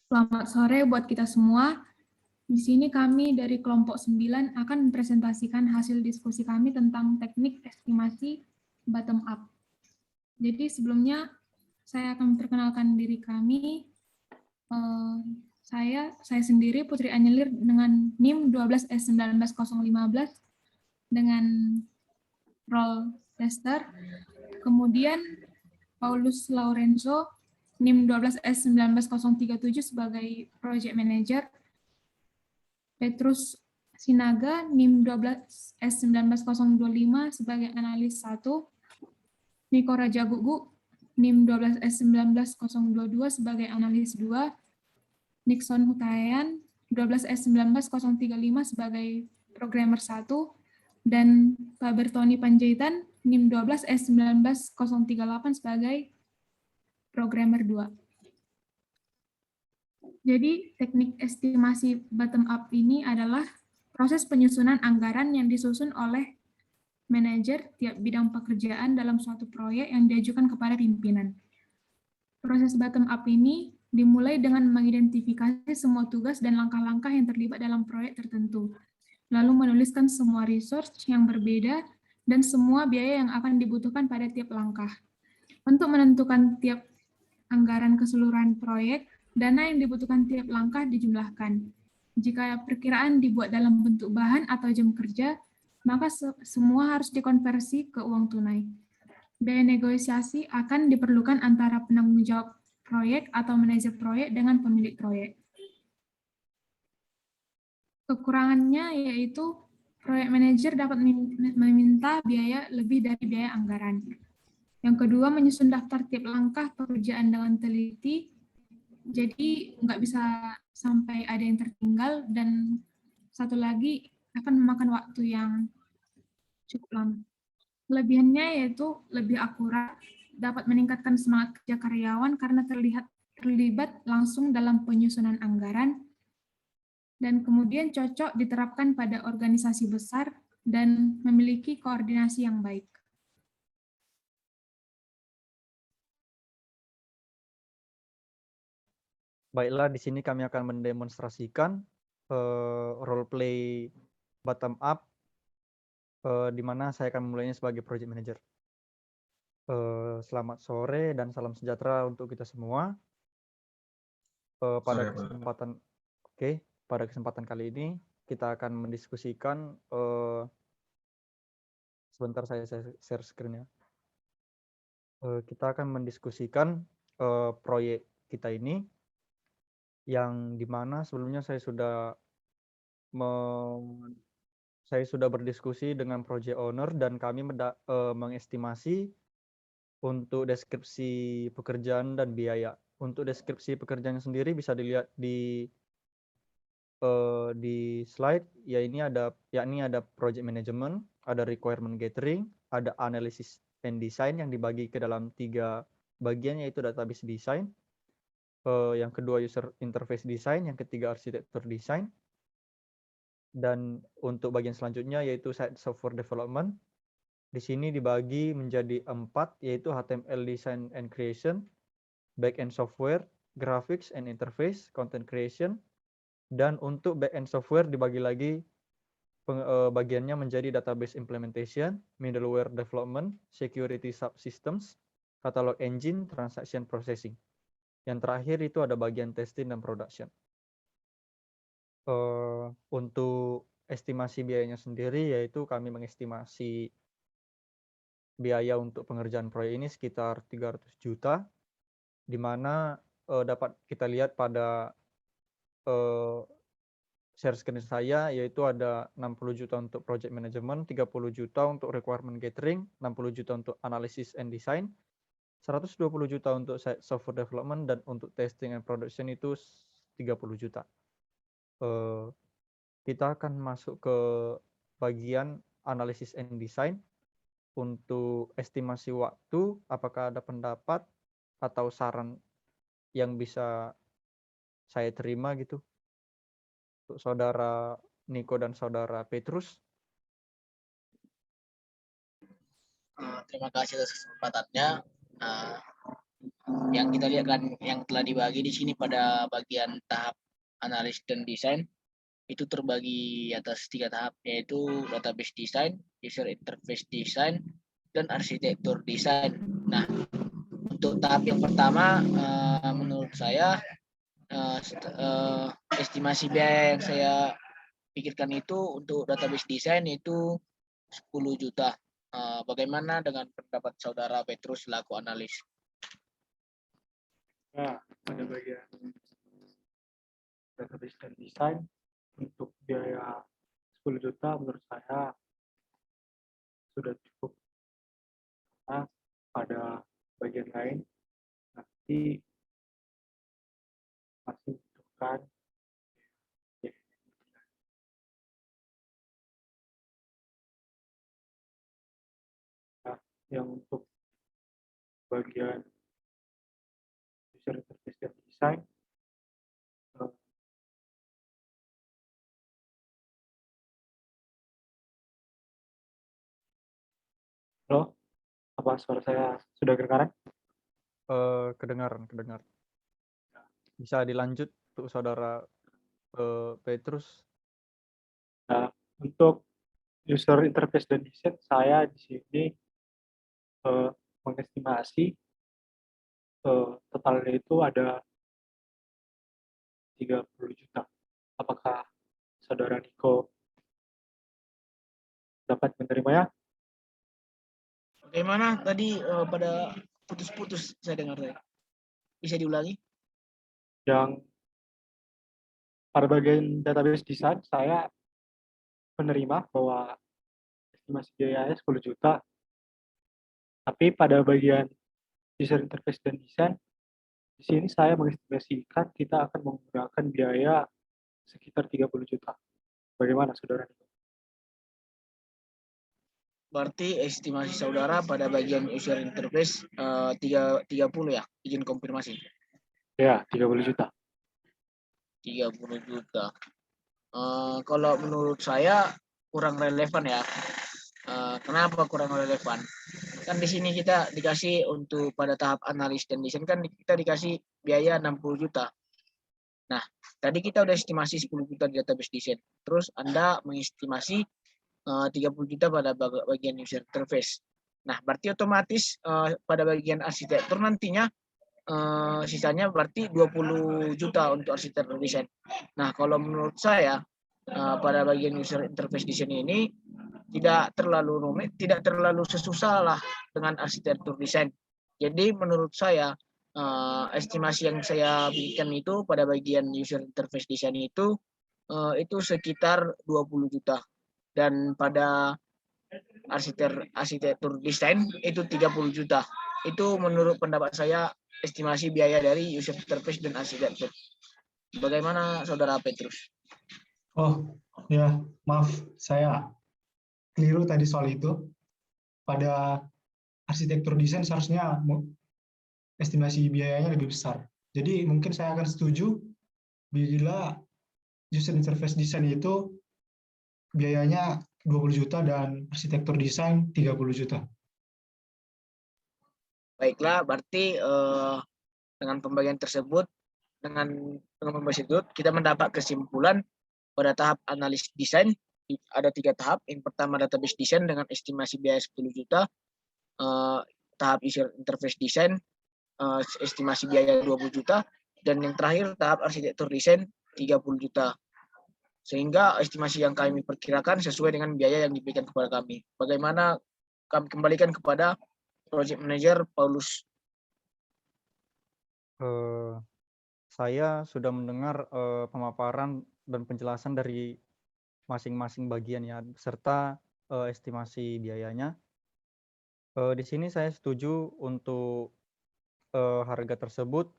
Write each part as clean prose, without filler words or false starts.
Selamat sore buat kita semua. Di sini kami dari kelompok 9 akan mempresentasikan hasil diskusi kami tentang teknik estimasi bottom up. Jadi sebelumnya saya akan memperkenalkan diri kami. Saya sendiri Putri Anyelir dengan NIM 12S19015 dengan role tester. Kemudian Paulus Laurenzo NIM 12S19037 sebagai project manager. Petrus Sinaga NIM 12S19025 sebagai analis 1. Niko Rajagugu NIM 12S19022 sebagai analis 2. Nixon Hutayan 12S19035 sebagai programmer 1. Dan Pak Bertoni Panjaitan NIM 12S19038 sebagai programmer 2. Jadi teknik estimasi bottom up ini adalah proses penyusunan anggaran yang disusun oleh manajer tiap bidang pekerjaan dalam suatu proyek yang diajukan kepada pimpinan. Proses bottom up ini dimulai dengan mengidentifikasi semua tugas dan langkah-langkah yang terlibat dalam proyek tertentu, lalu menuliskan semua resource yang berbeda dan semua biaya yang akan dibutuhkan pada tiap langkah. Untuk menentukan tiap anggaran keseluruhan proyek, dana yang dibutuhkan tiap langkah dijumlahkan. Jika perkiraan dibuat dalam bentuk bahan atau jam kerja, maka semua harus dikonversi ke uang tunai. Biaya negosiasi akan diperlukan antara penanggung jawab proyek atau manajer proyek dengan pemilik proyek. Kekurangannya yaitu proyek manajer dapat meminta biaya lebih dari biaya anggaran. Yang kedua, menyusun daftar tiap langkah pekerjaan dengan teliti, jadi nggak bisa sampai ada yang tertinggal, dan satu lagi akan memakan waktu yang cukup lama. Kelebihannya yaitu lebih akurat, dapat meningkatkan semangat kerja karyawan karena terlibat langsung dalam penyusunan anggaran, dan kemudian cocok diterapkan pada organisasi besar dan memiliki koordinasi yang baik. Baiklah, di sini kami akan mendemonstrasikan role play bottom up, di mana saya akan memulainya sebagai project manager. Selamat sore dan salam sejahtera untuk kita semua. Pada kesempatan kali ini kita akan mendiskusikan, sebentar saya share screen-nya. Kita akan mendiskusikan proyek kita ini, yang dimana sebelumnya saya sudah berdiskusi dengan project owner dan kami mengestimasi untuk deskripsi pekerjaan dan biaya. Untuk deskripsi pekerjaan sendiri bisa dilihat di slide, yakni ada project management, ada requirement gathering, ada analysis and design yang dibagi ke dalam 3 bagian, yaitu database design, yang kedua user interface design, yang ketiga arsitektur design, dan untuk bagian selanjutnya yaitu site software development. Di sini dibagi menjadi 4, yaitu HTML design and creation, back-end software, graphics and interface, content creation, dan untuk back-end software dibagi lagi bagiannya menjadi database implementation, middleware development, security subsystems, catalog engine, transaction processing. Yang terakhir itu ada bagian testing dan production. Untuk estimasi biayanya sendiri, yaitu kami mengestimasi biaya untuk pengerjaan proyek ini sekitar 300 juta, di mana dapat kita lihat pada share screen saya, yaitu ada 60 juta untuk project management, 30 juta untuk requirement gathering, 60 juta untuk analysis and design, 120 juta untuk software development, dan untuk testing and production itu 30 juta. Kita akan masuk ke bagian analysis and design. Untuk estimasi waktu, apakah ada pendapat atau saran yang bisa saya terima gitu untuk saudara Niko dan saudara Petrus? Terima kasih atas kesempatannya. yang kita lihat kan yang telah dibagi di sini pada bagian tahap analis dan desain itu terbagi atas 3 tahap, yaitu database design, user interface design, dan arsitektur desain. Nah, untuk tahap yang pertama menurut saya estimasi biaya yang saya pikirkan itu untuk database design itu 10 juta. Bagaimana dengan pendapat saudara Petrus selaku analis? Nah, pada bagian database dan desain untuk biaya 10 juta menurut saya sudah cukup. Nah, pada bagian lain nanti masih membutuhkan yang untuk bagian user interface dan desain halo, apa suara saya sudah kedengaran? Kedengar. Bisa dilanjut untuk saudara Petrus. Nah, untuk user interface dan desain saya di sini mengestimasi totalnya itu ada 30 juta. Apakah saudara Niko dapat menerimanya? Bagaimana tadi pada putus-putus saya dengar tadi. Bisa diulangi? Yang pada bagian database design saya menerima bahwa estimasi biayanya 10 juta. Tapi pada bagian user interface dan desain di sini saya mengestimasikan kita akan menggunakan biaya sekitar 30 juta. Bagaimana saudara? Berarti estimasi saudara pada bagian user interface 30 ya, izin konfirmasi. Ya, 30 juta. 30 juta. Kalau menurut saya kurang relevan ya. Kenapa kurang relevan? Kan di sini kita dikasih untuk pada tahap analis dan desain kan kita dikasih biaya 60 juta. Nah, tadi kita udah estimasi 10 juta di database desain. Terus Anda mengestimasi 30 juta pada bagian user interface. Nah, berarti otomatis pada bagian arsitektur nantinya sisanya berarti 20 juta untuk arsitektur desain. Nah, kalau menurut saya pada bagian user interface desain ini tidak terlalu rumit, tidak terlalu sesusah lah dengan arsitektur desain. Jadi menurut saya estimasi yang saya berikan itu pada bagian user interface desain itu sekitar 20 juta. Dan pada arsitektur desain itu 30 juta. Itu menurut pendapat saya estimasi biaya dari user interface dan arsitektur. Bagaimana saudara Petrus? Oh ya, maaf saya keliru tadi soal itu. Pada arsitektur desain seharusnya estimasi biayanya lebih besar. Jadi mungkin saya akan setuju bila user interface design itu biayanya 20 juta dan arsitektur desain 30 juta. Baiklah, berarti dengan pembagian tersebut, dengan pembagian itu kita mendapat kesimpulan pada tahap analis desain ada 3 tahap. Yang pertama database design dengan estimasi biaya 10 juta, tahap user interface design estimasi biaya 20 juta, dan yang terakhir tahap arsitektur desain 30 juta. Sehingga estimasi yang kami perkirakan sesuai dengan biaya yang diberikan kepada kami. Bagaimana kami kembalikan kepada Project Manager Paulus. Saya sudah mendengar pemaparan dan penjelasan dari masing-masing bagian ya, serta estimasi biayanya. Di sini saya setuju untuk harga tersebut.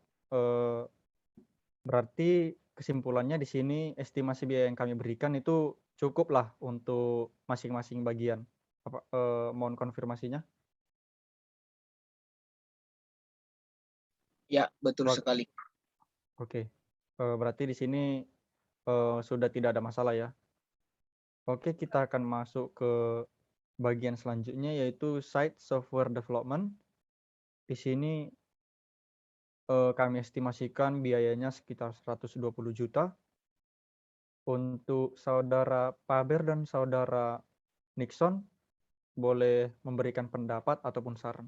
Berarti kesimpulannya di sini estimasi biaya yang kami berikan itu cukuplah untuk masing-masing bagian. Mohon konfirmasinya. Ya, betul sekali. Oke, berarti di sini sudah tidak ada masalah ya. Oke, kita akan masuk ke bagian selanjutnya yaitu Site Software Development. Di sini kami estimasikan biayanya sekitar 120 juta. Untuk saudara Paber dan saudara Nixon, boleh memberikan pendapat ataupun saran.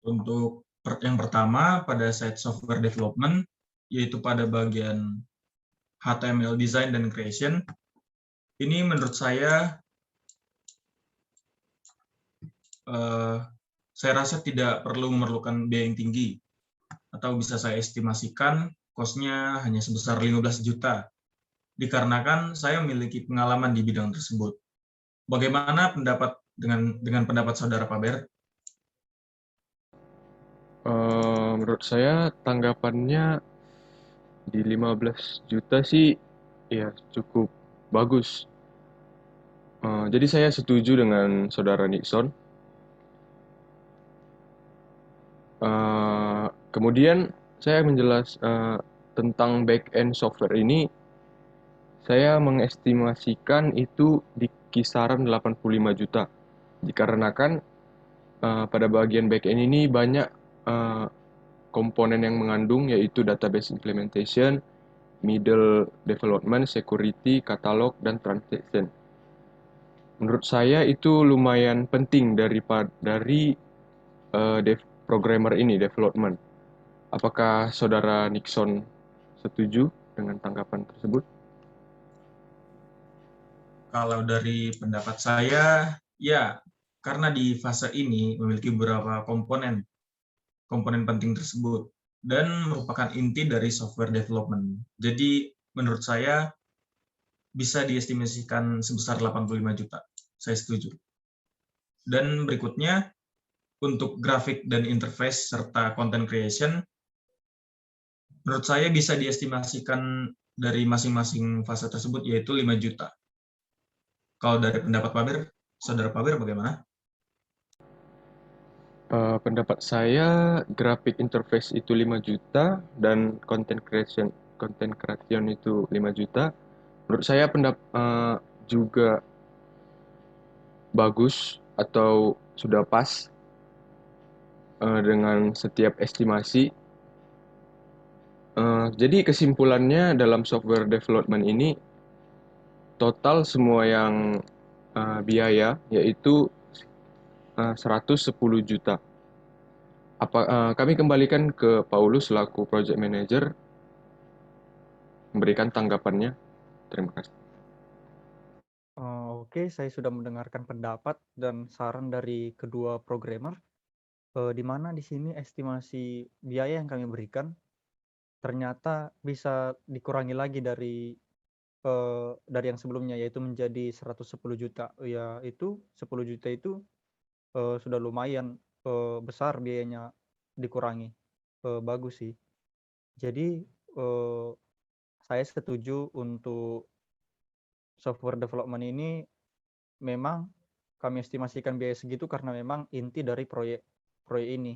Untuk yang pertama pada side software development, yaitu pada bagian HTML design dan creation, ini menurut saya rasa tidak perlu memerlukan biaya yang tinggi, atau bisa saya estimasikan cost-nya hanya sebesar 15 juta, dikarenakan saya memiliki pengalaman di bidang tersebut. Bagaimana pendapat dengan pendapat saudara Paber? Menurut saya tanggapannya di 15 juta sih ya cukup bagus. Jadi saya setuju dengan saudara Nixon. Kemudian saya tentang back-end software ini, saya mengestimasikan itu di kisaran 85 juta. Dikarenakan pada bagian back-end ini banyak komponen yang mengandung, yaitu database implementation, middle development, security, katalog, dan transaction. Menurut saya itu lumayan penting dari programmer ini, development. Apakah saudara Nixon setuju dengan tanggapan tersebut? Kalau dari pendapat saya, ya, karena di fase ini memiliki beberapa komponen penting tersebut dan merupakan inti dari software development. Jadi menurut saya bisa diestimasikan sebesar 85 juta. Saya setuju. Dan berikutnya, untuk grafik dan interface serta content creation, menurut saya bisa diestimasikan dari masing-masing fase tersebut, yaitu 5 juta. Kalau dari pendapat Paber, saudara Paber bagaimana? Pendapat saya graphic interface itu 5 juta dan content creation itu 5 juta. Menurut saya juga bagus atau sudah pas dengan setiap estimasi. Jadi kesimpulannya dalam software development ini total semua yang biaya yaitu 110 juta. Kami kembalikan ke Paulus selaku project manager memberikan tanggapannya. Terima kasih. Oke, saya sudah mendengarkan pendapat dan saran dari kedua programmer, di mana di sini estimasi biaya yang kami berikan ternyata bisa dikurangi lagi dari yang sebelumnya, yaitu menjadi 110 juta. Ya, itu 10 juta itu sudah lumayan besar biayanya dikurangi. Bagus sih. Jadi saya setuju untuk software development ini. Memang kami estimasikan biaya segitu karena memang inti dari proyek ini.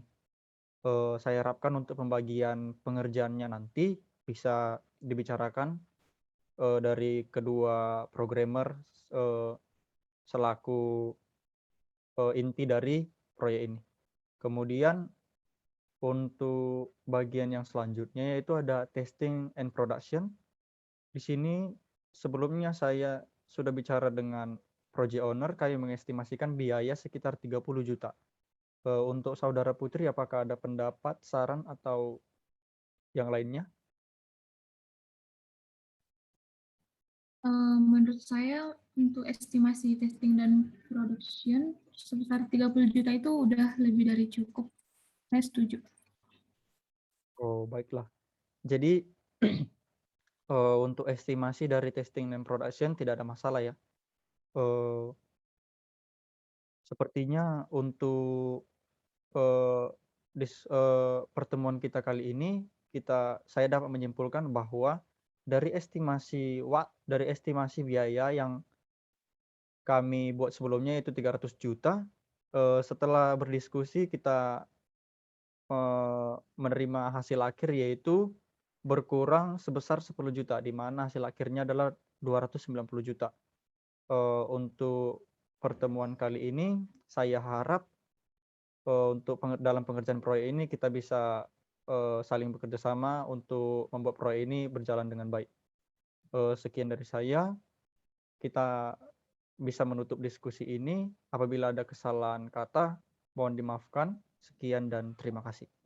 Saya harapkan untuk pembagian pengerjaannya nanti bisa dibicarakan dari kedua programmer selaku inti dari proyek ini. Kemudian untuk bagian yang selanjutnya yaitu ada testing and production. Di sini sebelumnya saya sudah bicara dengan project owner, kami mengestimasikan biaya sekitar 30 juta. Untuk saudara Putri, apakah ada pendapat, saran, atau yang lainnya? Menurut saya untuk estimasi testing dan production sebesar 30 juta itu udah lebih dari cukup. Saya setuju. Oh, baiklah. Jadi untuk estimasi dari testing dan production tidak ada masalah ya. Sepertinya untuk pertemuan kita kali ini saya dapat menyimpulkan bahwa dari estimasi biaya yang kami buat sebelumnya itu 300 juta. Setelah berdiskusi kita menerima hasil akhir yaitu berkurang sebesar 10 juta, di mana hasil akhirnya adalah 290 juta. Untuk pertemuan kali ini saya harap untuk dalam pengerjaan proyek ini kita bisa saling bekerja sama untuk membuat proyek ini berjalan dengan baik. Sekian dari saya. Kita bisa menutup diskusi ini. Apabila ada kesalahan kata, mohon dimaafkan. Sekian dan terima kasih.